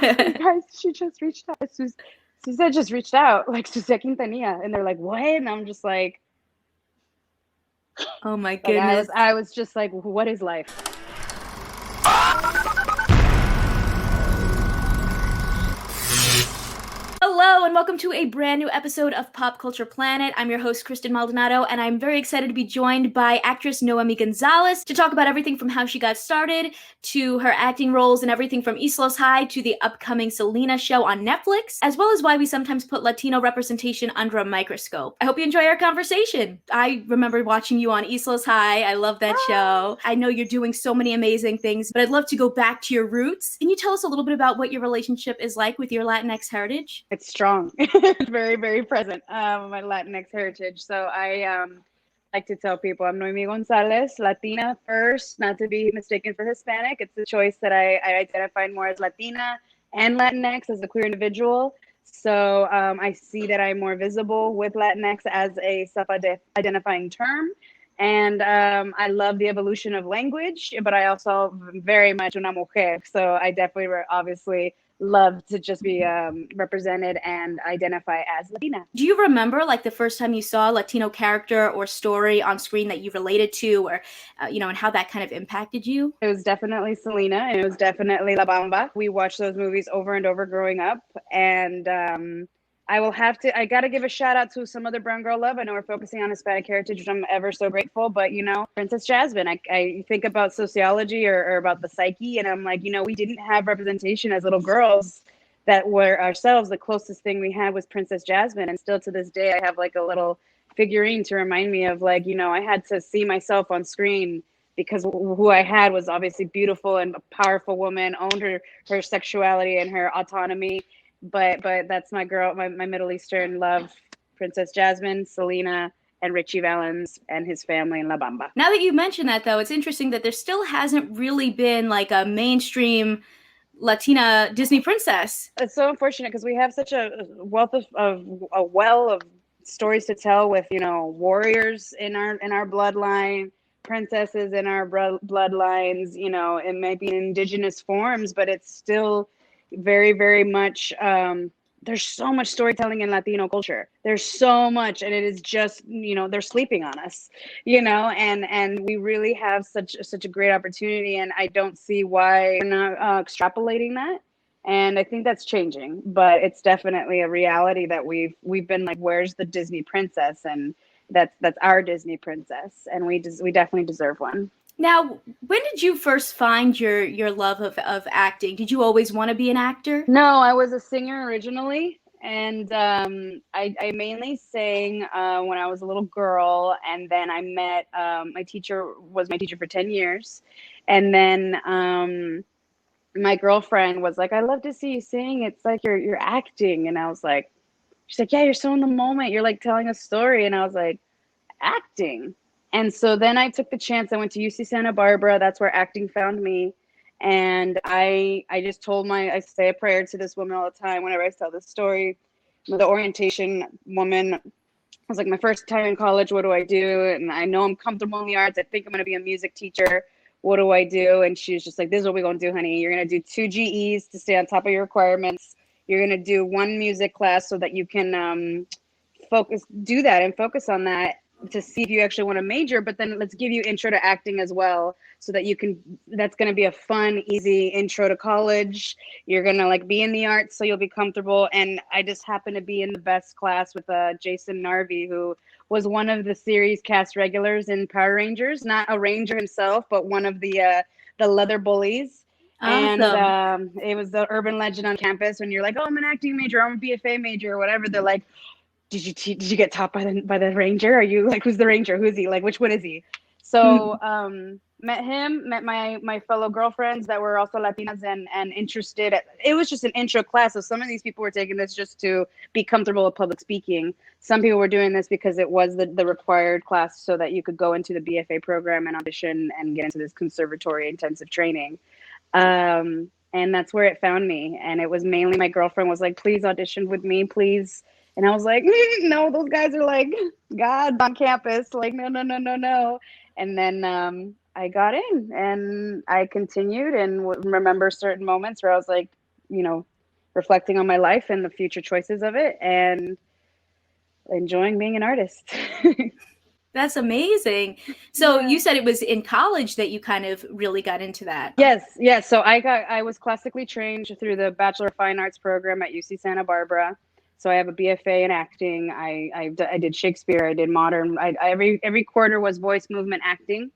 guys, she just reached out. Suzette just reached out, like Suzette Quintanilla. And they're like, what? And I'm just like, oh my goodness. I was just like, what is life? Hello and welcome to a brand new episode of Pop Culture Planet. I'm your host, Kristen Maldonado, and I'm very excited to be joined by actress Noemí González to talk about everything from how she got started to her acting roles and everything from Islos High to the upcoming Selena show on Netflix, as well as why we sometimes put Latino representation under a microscope. I hope you enjoy our conversation. I remember watching you on Islos High. I love that show. I know you're doing so many amazing things, but I'd love to go back to your roots. Can you tell us a little bit about what your relationship is like with your Latinx heritage? It's strong. Very, very present, my Latinx heritage. So I like to tell people I'm Noemí González, Latina first, not to be mistaken for Hispanic. It's a choice that I identify more as Latina and Latinx as a queer individual. So I see that I'm more visible with Latinx as a self-identifying term. And I love the evolution of language, but I also very much una mujer. So I definitely obviously love to just be represented and identify as Latina. Do you remember like the first time you saw a Latino character or story on screen that you related to, or and how that kind of impacted you? It was definitely Selena, and it was definitely La Bamba. We watched those movies over and over growing up, and I got to give a shout out to some other brown girl love. I know we're focusing on Hispanic heritage, which I'm ever so grateful, but Princess Jasmine, I think about sociology or about the psyche, and I'm like, we didn't have representation as little girls that were ourselves. The closest thing we had was Princess Jasmine. And still to this day, I have like a little figurine to remind me of like, I had to see myself on screen because who I had was obviously beautiful and a powerful woman, owned her sexuality and her autonomy. But that's my girl, my Middle Eastern love, Princess Jasmine, Selena, and Richie Valens and his family in La Bamba. Now that you mention that, though, it's interesting that there still hasn't really been like a mainstream Latina Disney princess. It's so unfortunate because we have such a wealth of a well of stories to tell with warriors in our bloodline, princesses in our bloodlines. It might be in indigenous forms, but it's still very, very much there's so much storytelling in Latino culture. There's so much, and it is just they're sleeping on us, and we really have such a great opportunity, and I don't see why we're not extrapolating that. And I think that's changing, but it's definitely a reality that we've been like, where's the Disney princess? And that's our Disney princess, and we definitely deserve one. Now, when did you first find your love of acting? Did you always want to be an actor? No, I was a singer originally, and I mainly sang when I was a little girl, and then I met my teacher was my teacher for 10 years, and then my girlfriend was like, I love to see you sing. It's like you're acting. And I was like, she's like, yeah, you're so in the moment. You're like telling a story. And I was like, acting. And so then I took the chance. I went to UC Santa Barbara. That's where acting found me. And I just told I say a prayer to this woman all the time whenever I tell this story. The orientation woman, I was like, my first time in college, what do I do? And I know I'm comfortable in the arts. I think I'm going to be a music teacher. What do I do? And she was just like, this is what we're going to do, honey. You're going to do 2 GEs to stay on top of your requirements. You're going to do 1 music class so that you can focus on that to see if you actually want to major. But then let's give you intro to acting as well so that that's going to be a fun, easy intro to college. You're going to like be in the arts, so you'll be comfortable. And I just happened to be in the best class with Jason Narvey, who was one of the series cast regulars in Power Rangers, not a ranger himself, but one of the leather bullies. Awesome. And it was the urban legend on campus when you're like, oh, I'm an acting major, I'm a BFA major, or whatever. They're like, did you get taught by the ranger? Are you like, who's the ranger? Who is he? Like, which one is he? So met him, met my fellow girlfriends that were also Latinas and interested. It was just an intro class. So some of these people were taking this just to be comfortable with public speaking. Some people were doing this because it was the required class so that you could go into the BFA program and audition and get into this conservatory intensive training. And that's where it found me. And it was mainly my girlfriend was like, please audition with me, please. And I was like, no, those guys are like gods on campus. Like, no. And then I got in and I continued and remember certain moments where I was like, reflecting on my life and the future choices of it, and enjoying being an artist. That's amazing. So you said it was in college that you kind of really got into that. Yes. So I was classically trained through the Bachelor of Fine Arts program at UC Santa Barbara. So I have a BFA in acting. I did Shakespeare. I did modern. Every quarter was voice, movement, acting.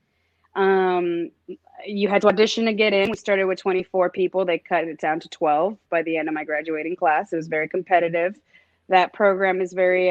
You had to audition to get in. We started with 24 people. They cut it down to 12 by the end of my graduating class. It was very competitive. That program is very,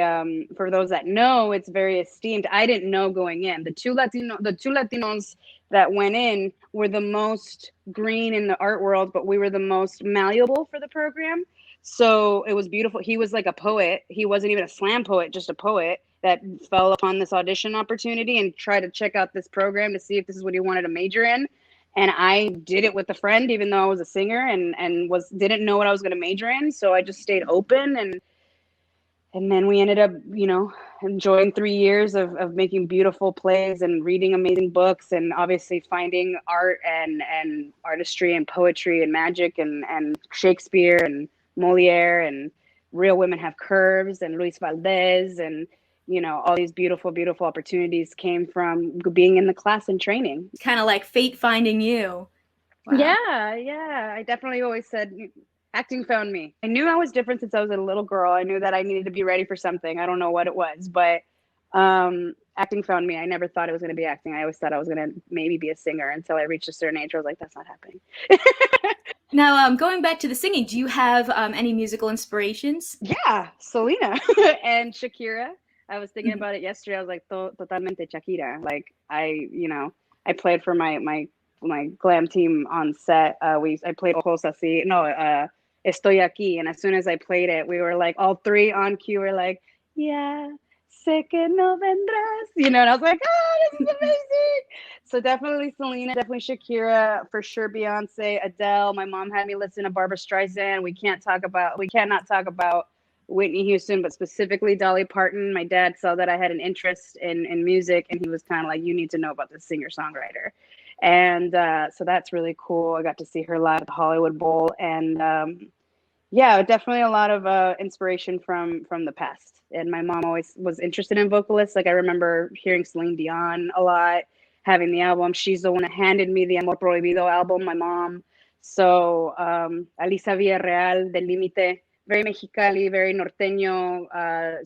for those that know, it's very esteemed. I didn't know going in. The two Latinos that went in were the most green in the art world, but we were the most malleable for the program. So it was beautiful. He was like a poet. He wasn't even a slam poet, just a poet that fell upon this audition opportunity and tried to check out this program to see if this is what he wanted to major in. And I did it with a friend, even though I was a singer and didn't know what I was going to major in. So I just stayed open, and then we ended up, enjoying 3 years of making beautiful plays and reading amazing books, and obviously finding art and artistry and poetry and magic and Shakespeare and Moliere and Real Women Have Curves and Luis Valdez, and all these beautiful, beautiful opportunities came from being in the class and training. It's kind of like fate finding you. Wow. Yeah. I definitely always said acting found me. I knew I was different since I was a little girl. I knew that I needed to be ready for something. I don't know what it was, but acting found me. I never thought it was going to be acting. I always thought I was going to maybe be a singer until I reached a certain age where I was like, that's not happening. Now, going back to the singing, do you have any musical inspirations? Yeah, Selena and Shakira. I was thinking about it yesterday. I was like, totalmente Shakira. Like I played for my glam team on set. I played Ojos Así. No, Estoy Aquí. And as soon as I played it, we were like, all three on cue were like, yeah, sé que no vendrás. And I was like, oh, this is amazing. So definitely Selena, definitely Shakira, for sure Beyonce, Adele. My mom had me listen to Barbara Streisand. We cannot talk about Whitney Houston, but specifically Dolly Parton. My dad saw that I had an interest in music, and he was kind of like, you need to know about this singer-songwriter. And so that's really cool. I got to see her live at the Hollywood Bowl, and definitely a lot of inspiration from the past. And my mom always was interested in vocalists. Like I remember hearing Celine Dion a lot, having the album. She's the one that handed me the Amor Prohibido album, my mom. So Alisa Villarreal, Del Límite, very Mexicali, very norteño,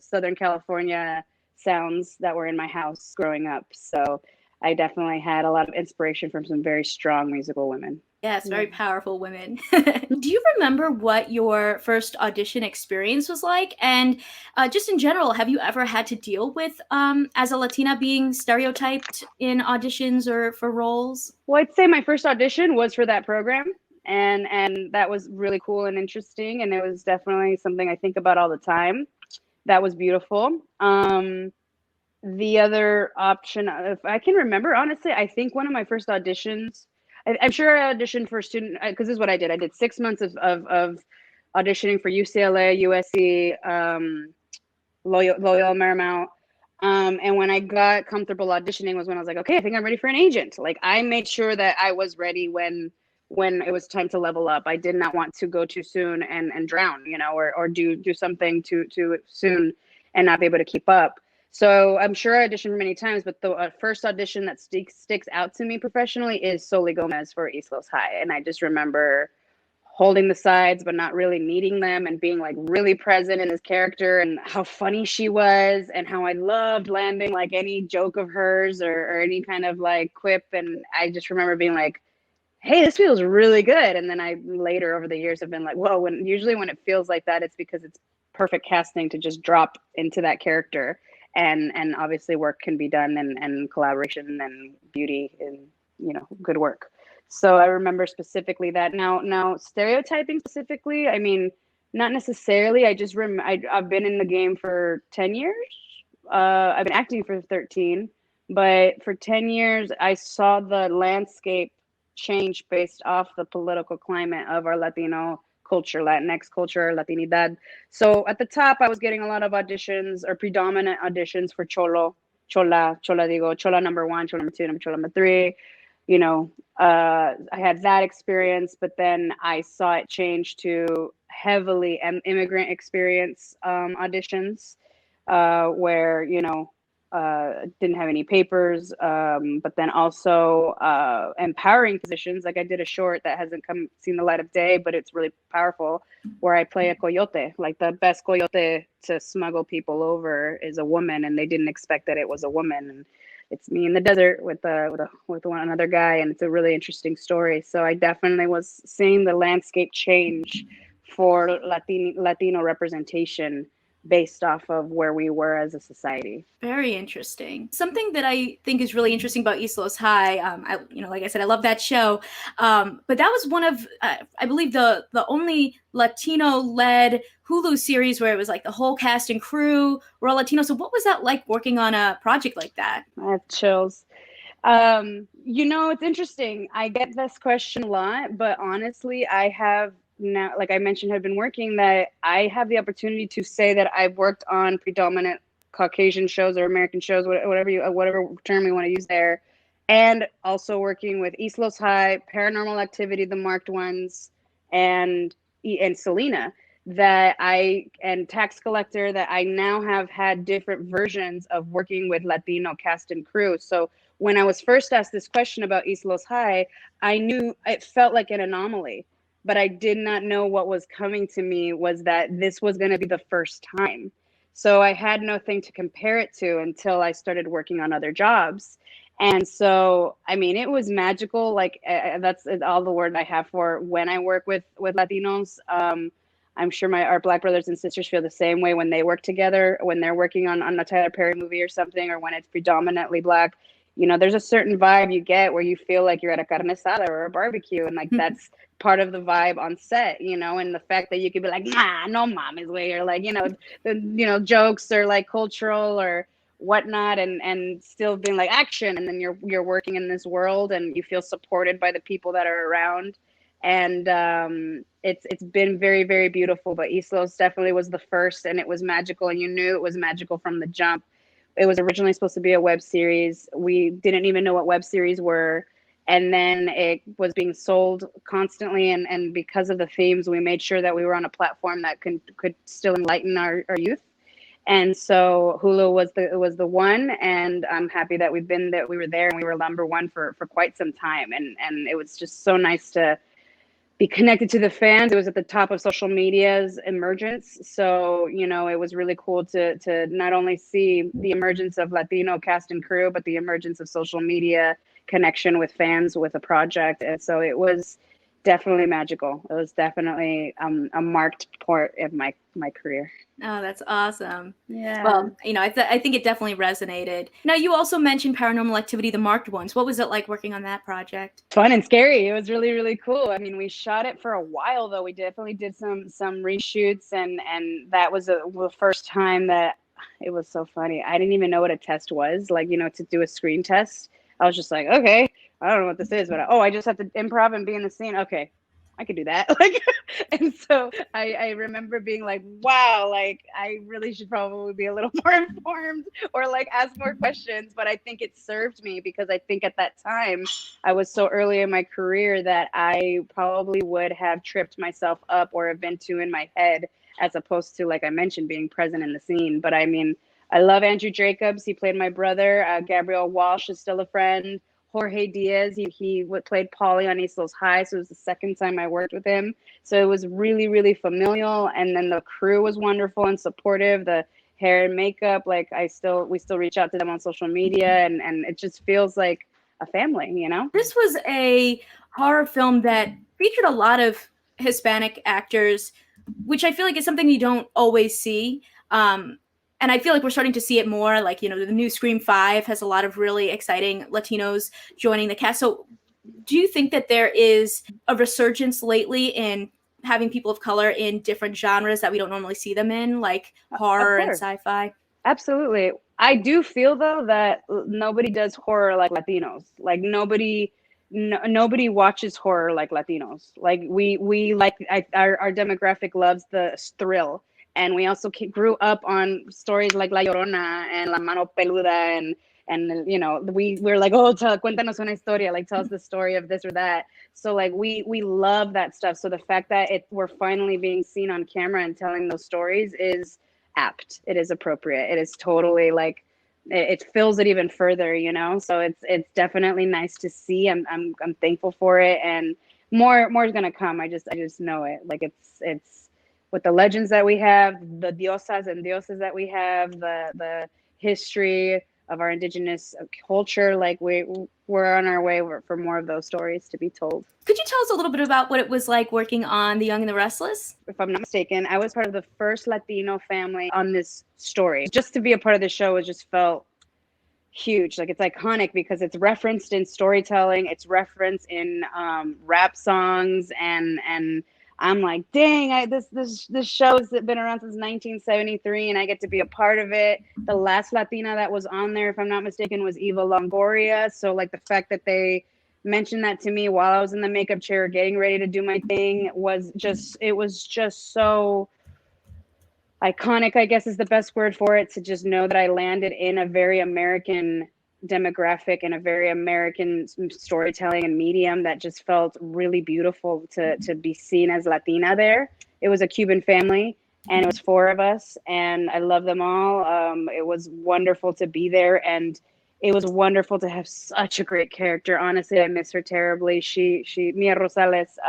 Southern California sounds that were in my house growing up. So I definitely had a lot of inspiration from some very strong musical women. Yes, very powerful women. Do you remember what your first audition experience was like? And just in general, have you ever had to deal with, as a Latina, being stereotyped in auditions or for roles? Well, I'd say my first audition was for that program. And that was really cool and interesting. And it was definitely something I think about all the time. That was beautiful. The other option, if I can remember, honestly, I think one of my first auditions, I'm sure I auditioned for student, because this is what I did. I did 6 months of auditioning for UCLA, USC, Loyola Marymount. And when I got comfortable auditioning was when I was like, okay, I think I'm ready for an agent. Like I made sure that I was ready when it was time to level up. I did not want to go too soon and drown, or do something too soon and not be able to keep up. So I'm sure I auditioned many times, but the first audition that sticks out to me professionally is Soli Gomez for East Los High. And I just remember holding the sides, but not really needing them, and being like really present in his character, and how funny she was, and how I loved landing like any joke of hers or any kind of like quip. And I just remember being like, hey, this feels really good. And then I later over the years have been like, whoa, usually when it feels like that, it's because it's perfect casting to just drop into that character. And obviously work can be done, and collaboration and beauty and, good work. So I remember specifically that. Now stereotyping specifically, I mean, not necessarily. I just I've been in the game for 10 years. I've been acting for 13, but for 10 years, I saw the landscape change based off the political climate of our Latino culture, Latinx culture, Latinidad. So at the top, I was getting a lot of auditions, or predominant auditions for Chola number 1, Chola number 2, Chola number 3. you know, I had that experience, but then I saw it change to heavily immigrant experience auditions, where, you know, didn't have any papers, but then also empowering positions. Like I did a short that hasn't seen the light of day, but it's really powerful, where I play a coyote. Like the best coyote to smuggle people over is a woman, and they didn't expect that it was a woman. And it's me in the desert with one another guy, and it's a really interesting story. So I definitely was seeing the landscape change for Latino representation based off of where we were as a society. Very interesting. Something that I think is really interesting about East Los High, like I said, I love that show. But that was one of, I believe, the only Latino-led Hulu series where it was like the whole cast and crew were all Latino. So what was that like working on a project like that? I have chills. It's interesting. I get this question a lot, but honestly, I have now, like I mentioned, have been working that I have the opportunity to say that I've worked on predominant Caucasian shows or American shows, whatever term we want to use there, and also working with East Los High, Paranormal Activity, the marked ones, and Selena, and Tax Collector, that I now have had different versions of working with Latino cast and crew. So when I was first asked this question about East Los High, I knew it felt like an anomaly, but I did not know what was coming to me was that this was going to be the first time. So I had nothing to compare it to until I started working on other jobs. And so, I mean, it was magical. Like that's all the word I have for when I work with Latinos. I'm sure our Black brothers and sisters feel the same way when they work together, when they're working on a Tyler Perry movie or something, or when it's predominantly Black. There's a certain vibe you get where you feel like you're at a carne asada or a barbecue, and like that's part of the vibe on set, and the fact that you could be like, nah, no mames way, or like, the jokes are like cultural or whatnot, and still being like action, and then you're working in this world and you feel supported by the people that are around. And it's been very, very beautiful. But East Los definitely was the first, and it was magical, and you knew it was magical from the jump. It was originally supposed to be a web series. We didn't even know what web series were. And then it was being sold constantly. And because of the themes, we made sure that we were on a platform that could still enlighten our youth. And so Hulu was the one. And I'm happy that we were there, and we were number one for quite some time. And it was just so nice to be connected to the fans. It was at the top of social media's emergence. So, it was really cool to not only see the emergence of Latino cast and crew, but the emergence of social media connection with fans with a project. And so it was definitely magical. It was definitely a marked part of my career. Oh, that's awesome. Yeah. Well, I think it definitely resonated. Now, you also mentioned Paranormal Activity, the marked ones. What was it like working on that project? Fun and scary. It was really, really cool. I mean, we shot it for a while, though. We definitely did some reshoots, and that was the first time that it was so funny. I didn't even know what a test was, like, to do a screen test. I was just like, okay, I don't know what this is, but I just have to improv and be in the scene. Okay, I could do that. And so I remember being like, wow, like I really should probably be a little more informed or like ask more questions. But I think it served me, because I think at that time I was so early in my career that I probably would have tripped myself up or have been too in my head, as opposed to, like I mentioned, being present in the scene. But I mean, I love Andrew Jacobs. He played my brother. Gabrielle Walsh is still a friend. Jorge Diaz, he played Paulie on East Los High, so it was the second time I worked with him. So it was really, really familial. And then the crew was wonderful and supportive. The hair and makeup, like we still reach out to them on social media, and it just feels like a family, This was a horror film that featured a lot of Hispanic actors, which I feel like is something you don't always see. And I feel like we're starting to see it more. Like, the new Scream 5 has a lot of really exciting Latinos joining the cast. So do you think that there is a resurgence lately in having people of color in different genres that we don't normally see them in, like horror and sci-fi? Absolutely. I do feel, though, that nobody does horror like Latinos. Like nobody watches horror like Latinos. Like we like our demographic loves the thrill. And we also grew up on stories like La Llorona and La Mano Peluda and you know, we're like, oh, cuéntanos una historia, like tell us the story of this or that. So like we love that stuff. So the fact that we're finally being seen on camera and telling those stories is apt. It is appropriate. It is totally like it fills it even further, you know. So it's definitely nice to see. I'm thankful for it, and more is gonna come. I just know it. Like it's with the legends that we have, the diosas and dioses that we have, the history of our indigenous culture. Like we're on our way for more of those stories to be told. Could you tell us a little bit about what it was like working on The Young and the Restless? If I'm not mistaken, I was part of the first Latino family on this story. Just to be a part of the show, it just felt huge. Like it's iconic because it's referenced in storytelling, it's referenced in rap songs, and I'm like, dang, this show's been around since 1973, and I get to be a part of it. The last Latina that was on there, if I'm not mistaken, was Eva Longoria. So like the fact that they mentioned that to me while I was in the makeup chair getting ready to do my thing was just so iconic, I guess is the best word for it, to just know that I landed in a very American demographic and a very American storytelling and medium that just felt really beautiful to be seen as Latina there. It was a Cuban family, and it was 4 of us, and I love them all. It was wonderful to be there, and it was wonderful to have such a great character. Honestly, I miss her terribly. She Mia Rosales,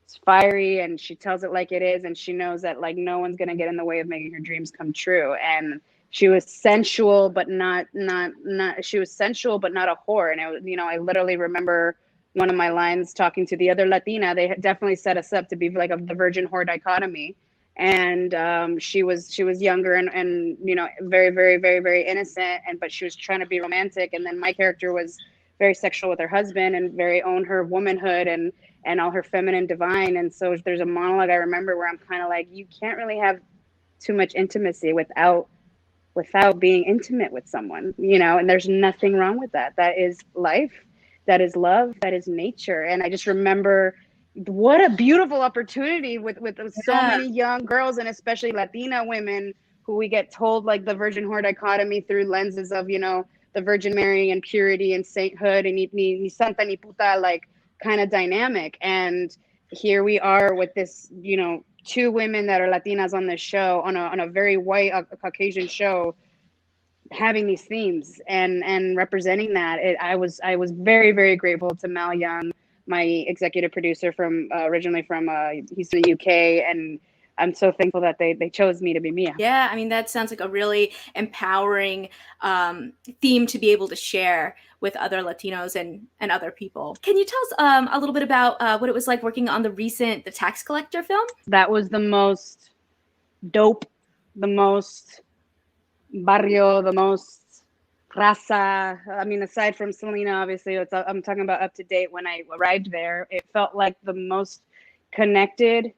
it's fiery, and she tells it like it is, and she knows that like no one's gonna get in the way of making her dreams come true. And she was sensual, but not she was sensual, but not a whore. And it, you know, I literally remember one of my lines talking to the other Latina. They definitely set us up to be like the virgin whore dichotomy. And she was younger and you know, very, very, very, very innocent, but she was trying to be romantic. And then my character was very sexual with her husband and very own her womanhood and all her feminine divine. And so there's a monologue I remember where I'm kind of like, you can't really have too much intimacy without being intimate with someone, you know, and there's nothing wrong with that. That is life, that is love, that is nature. And I just remember what a beautiful opportunity with so many young girls, and especially Latina women, who we get told like the virgin whore dichotomy through lenses of, you know, the Virgin Mary and purity and sainthood and ni santa ni puta, like kind of dynamic. And here we are with this, you know, 2 women that are Latinas on this show, on a very white Caucasian show, having these themes and representing that. I was very, very grateful to Mal Young, my executive producer from originally from he's from the UK, and I'm so thankful that they chose me to be Mia. Yeah, I mean, that sounds like a really empowering theme to be able to share with other Latinos and other people. Can you tell us a little bit about what it was like working on the tax collector film? That was the most dope, the most barrio, the most raza. I mean, aside from Selena, obviously, I'm talking about up to date. When I arrived there, it felt like the most connected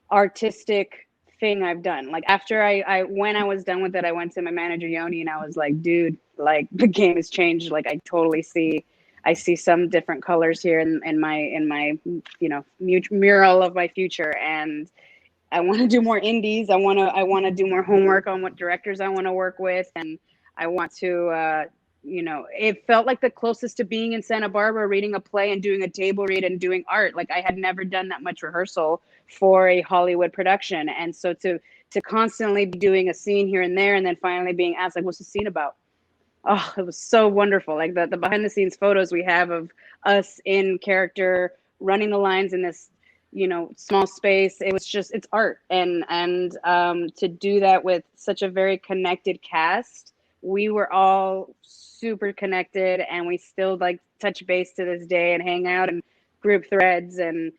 artistic thing I've done. Like after when I was done with it, I went to my manager Yoni and I was like, dude, like the game has changed. Like I totally see some different colors here in my you know, mural of my future, and I want to do more indies. I want to do more homework on what directors I want to work with, and I want to you know, it felt like the closest to being in Santa Barbara, reading a play and doing a table read and doing art. Like I had never done that much rehearsal for a Hollywood production. And so to constantly be doing a scene here and there, and then finally being asked, like, what's the scene about? Oh, it was so wonderful. Like the behind the scenes photos we have of us in character, running the lines in this, you know, small space. It was just, it's art. And to do that with such a very connected cast, we were all super connected, and we still like touch base to this day and hang out and group threads, and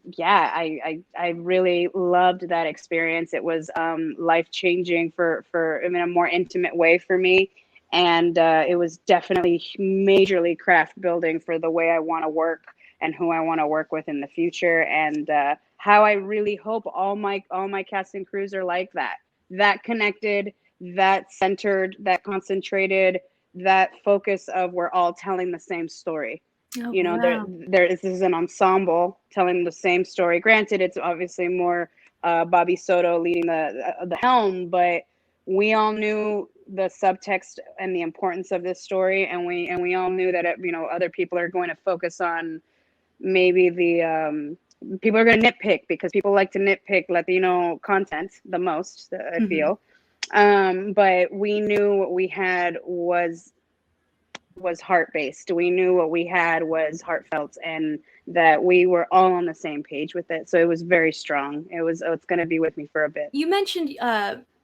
yeah, I really loved that experience. It was life-changing for in a more intimate way for me, and it was definitely majorly craft building for the way I want to work and who I want to work with in the future, and how I really hope all my cast and crews are like that connected, that centered, that concentrated, that focus of we're all telling the same story. Oh, you know, wow. This is an ensemble telling the same story. Granted, it's obviously more Bobby Soto leading the helm, but we all knew the subtext and the importance of this story, and we all knew that other people are going to focus on maybe the people are going to nitpick, because people like to nitpick Latino content the most, I feel. But we knew what we had was heart-based. We knew what we had was heartfelt, and that we were all on the same page with it. So it was very strong. It's going to be with me for a bit. You mentioned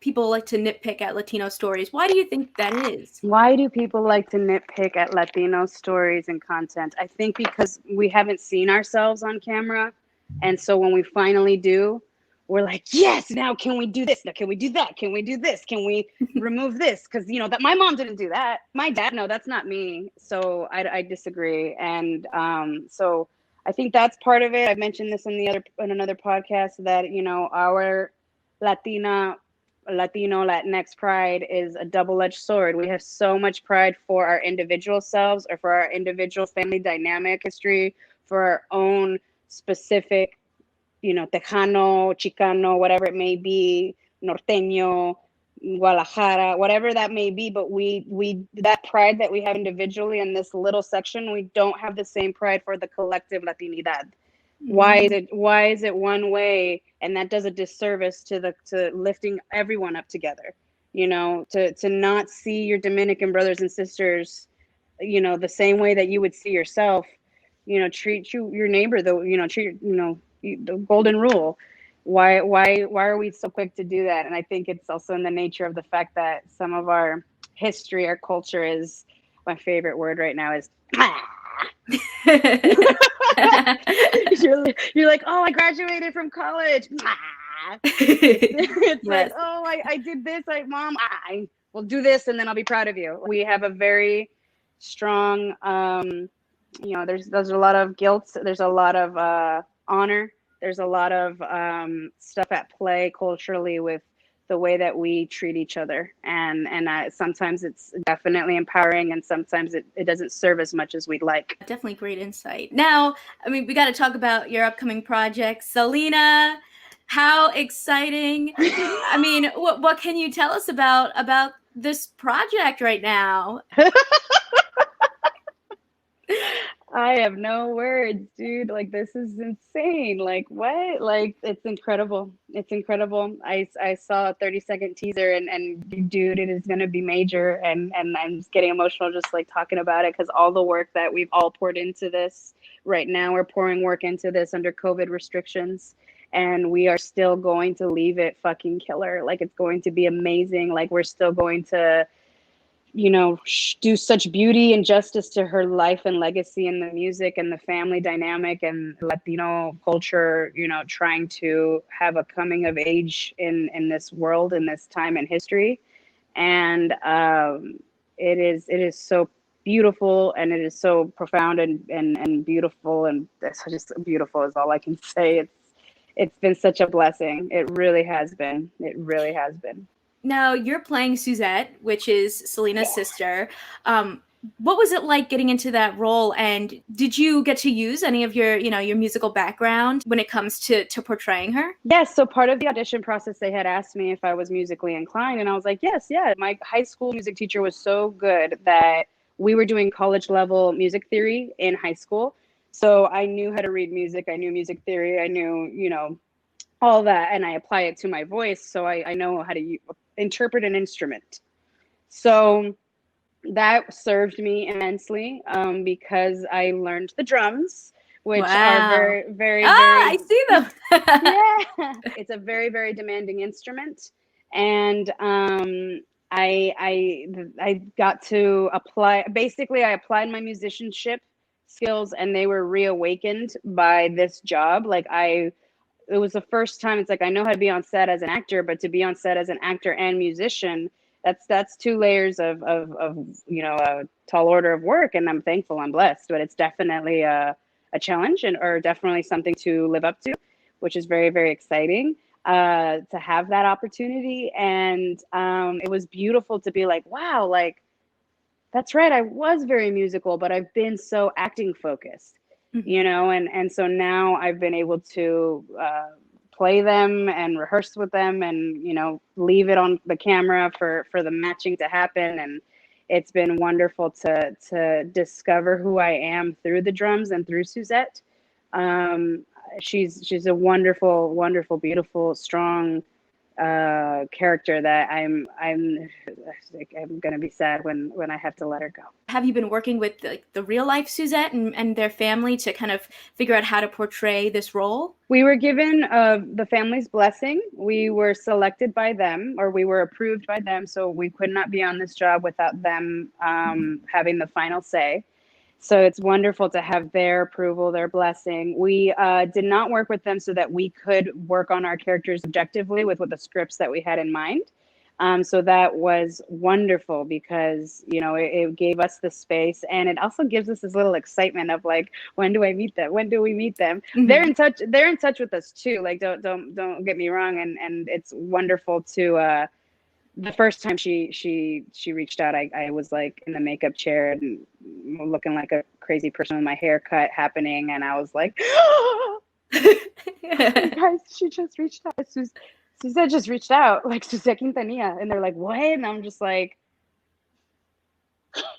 people like to nitpick at Latino stories. Why do you think that is? Why do people like to nitpick at Latino stories and content? I think because we haven't seen ourselves on camera. And so when we finally do, we're like, yes, now can we do this? Now can we do that? Can we do this? Can we remove this? Because, that my mom didn't do that. My dad, no, that's not me. So I disagree. And so I think that's part of it. I mentioned this in another podcast, that, our Latino Latinx pride is a double-edged sword. We have so much pride for our individual selves, or for our individual family dynamic history, for our own specific, Tejano, Chicano, whatever it may be, Norteño, Guadalajara, whatever that may be. But we that pride that we have individually in this little section, we don't have the same pride for the collective Latinidad. Why is it one way, and that does a disservice to lifting everyone up together, to not see your Dominican brothers and sisters, the same way that you would see yourself, treat your neighbor, treat, the golden rule. Why are we so quick to do that? And I think it's also in the nature of the fact that some of our history, our culture is, my favorite word right now is you're like, oh, I graduated from college. It's like, oh, I did this. Like, Mom, I will do this, and then I'll be proud of you. We have a very strong, there's a lot of guilt. There's a lot of honor. There's a lot of stuff at play culturally with the way that we treat each other. And sometimes it's definitely empowering, and sometimes it doesn't serve as much as we'd like. Definitely great insight. Now, we got to talk about your upcoming project, Selena. How exciting. What can you tell us about this project right now? I have no words, dude. Like, this is insane. Like, what? Like, it's incredible. It's incredible. I saw a 30-second teaser, and dude, it is going to be major. And I'm just getting emotional just like talking about it, because all the work that we've all poured into this right now, we're pouring work into this under COVID restrictions, and we are still going to leave it fucking killer. Like, it's going to be amazing. Like, we're still going to, do such beauty and justice to her life and legacy, and the music and the family dynamic and Latino culture, trying to have a coming of age in this world, in this time in history. And it is so beautiful, and it is so profound and beautiful, and it's just beautiful is all I can say. It's been such a blessing. It really has been. It really has been. Now, you're playing Suzette, which is Selena's sister. What was it like getting into that role? And did you get to use any of your musical background when it comes to portraying her? Yes. So part of the audition process, they had asked me if I was musically inclined. And I was like, yes, yeah. My high school music teacher was so good that we were doing college level music theory in high school. So I knew how to read music. I knew music theory. I knew, all that. And I apply it to my voice. So I know how to interpret an instrument. So that served me immensely, because I learned the drums, which are very, very, very, I see them. Yeah, it's a very, very demanding instrument. And I got to apply. Basically, I applied my musicianship skills, and they were reawakened by this job. Like, it was the first time. It's like, I know how to be on set as an actor, but to be on set as an actor and musician, that's two layers of a tall order of work. And I'm thankful, I'm blessed, but it's definitely a challenge, or definitely something to live up to, which is very, very exciting to have that opportunity. And it was beautiful to be like, wow, like, that's right, I was very musical, but I've been so acting focused. And so now I've been able to play them and rehearse with them and, leave it on the camera for the matching to happen. And it's been wonderful to discover who I am through the drums and through Suzette. She's a wonderful, wonderful, beautiful, strong character that I'm gonna be sad when I have to let her go. Have you been working with the real life Suzette and their family to kind of figure out how to portray this role? We were given the family's blessing. We were selected by them, or we were approved by them, so we could not be on this job without them having the final say. So it's wonderful to have their approval, their blessing. We did not work with them so that we could work on our characters objectively with the scripts that we had in mind. So that was wonderful because, it gave us the space, and it also gives us this little excitement of like, when do I meet them? When do we meet them? Mm-hmm. They're in touch with us too. Like, don't get me wrong. And it's wonderful to, the first time she reached out, I was like in the makeup chair and looking like a crazy person with my haircut happening. And I was like, oh, guys, she just reached out. Suzette just reached out, like Suzette Quintanilla. And they're like, what? And I'm just like,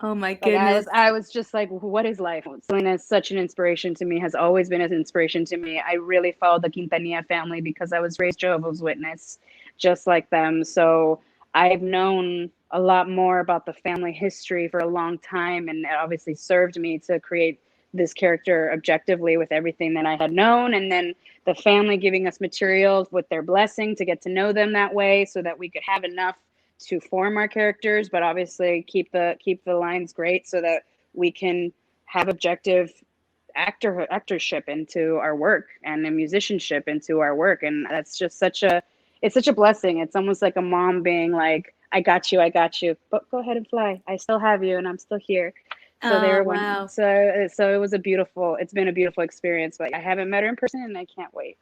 oh my goodness. I was just like, what is life? Selena is such an inspiration to me, has always been an inspiration to me. I really followed the Quintanilla family because I was raised Jehovah's Witness, just like them. So I've known a lot more about the family history for a long time, and it obviously served me to create this character objectively with everything that I had known, and then the family giving us materials with their blessing to get to know them that way so that we could have enough to form our characters, but obviously keep the lines great so that we can have objective actorship into our work and the musicianship into our work. And that's just it's such a blessing. It's almost like a mom being like, I got you, but go ahead and fly. I still have you and I'm still here. So wow. So it's been a beautiful experience, but I haven't met her in person and I can't wait.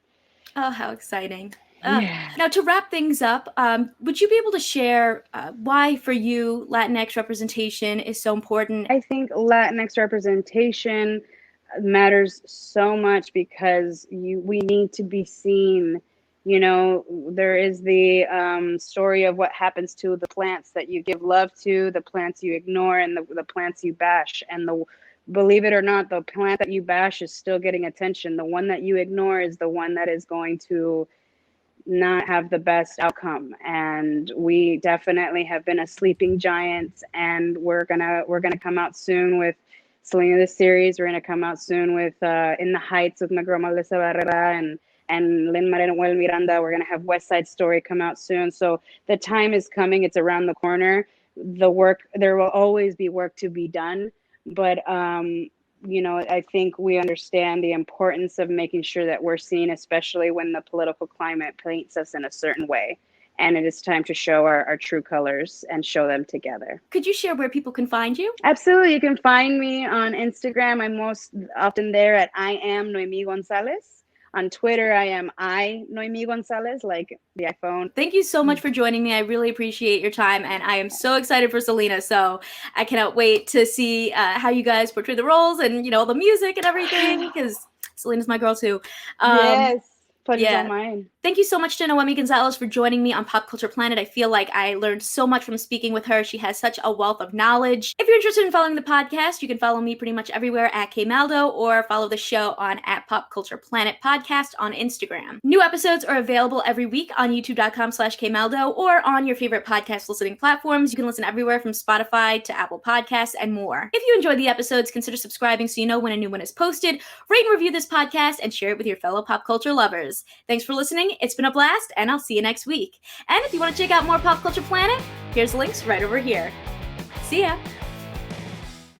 Oh, how exciting. Yeah. Now, to wrap things up, would you be able to share why for you Latinx representation is so important? I think Latinx representation matters so much because we need to be seen. There is the story of what happens to the plants that you give love to, the plants you ignore, and the plants you bash. And believe it or not, the plant that you bash is still getting attention. The one that you ignore is the one that is going to not have the best outcome. And we definitely have been a sleeping giant, and we're gonna come out soon with Selena the series. We're gonna come out soon with In the Heights with my girl Melissa Barrera and Lin-Manuel Miranda. We're gonna have West Side Story come out soon. So the time is coming, it's around the corner. There will always be work to be done, but I think we understand the importance of making sure that we're seen, especially when the political climate paints us in a certain way. And it is time to show our true colors and show them together. Could you share where people can find you? Absolutely. You can find me on Instagram. I'm most often there at I am Noemí González. On Twitter, I am Noemí González, like the iPhone. Thank you so much for joining me. I really appreciate your time, and I am so excited for Selena. So I cannot wait to see how you guys portray the roles and, all the music and everything, because Selena's my girl too. Yes. Pleasure's all mine. Thank you so much to Noemí González for joining me on Pop Culture Planet. I feel like I learned so much from speaking with her. She has such a wealth of knowledge. If you're interested in following the podcast, you can follow me pretty much everywhere at KMaldo, or follow the show on at Pop Culture Planet Podcast on Instagram. New episodes are available every week on youtube.com/KMaldo or on your favorite podcast listening platforms. You can listen everywhere from Spotify to Apple Podcasts and more. If you enjoyed the episodes, consider subscribing so you know when a new one is posted. Rate and review this podcast and share it with your fellow pop culture lovers. Thanks for listening. It's been a blast, and I'll see you next week. And if you want to check out more Pop Culture Planet, here's links right over here. See ya!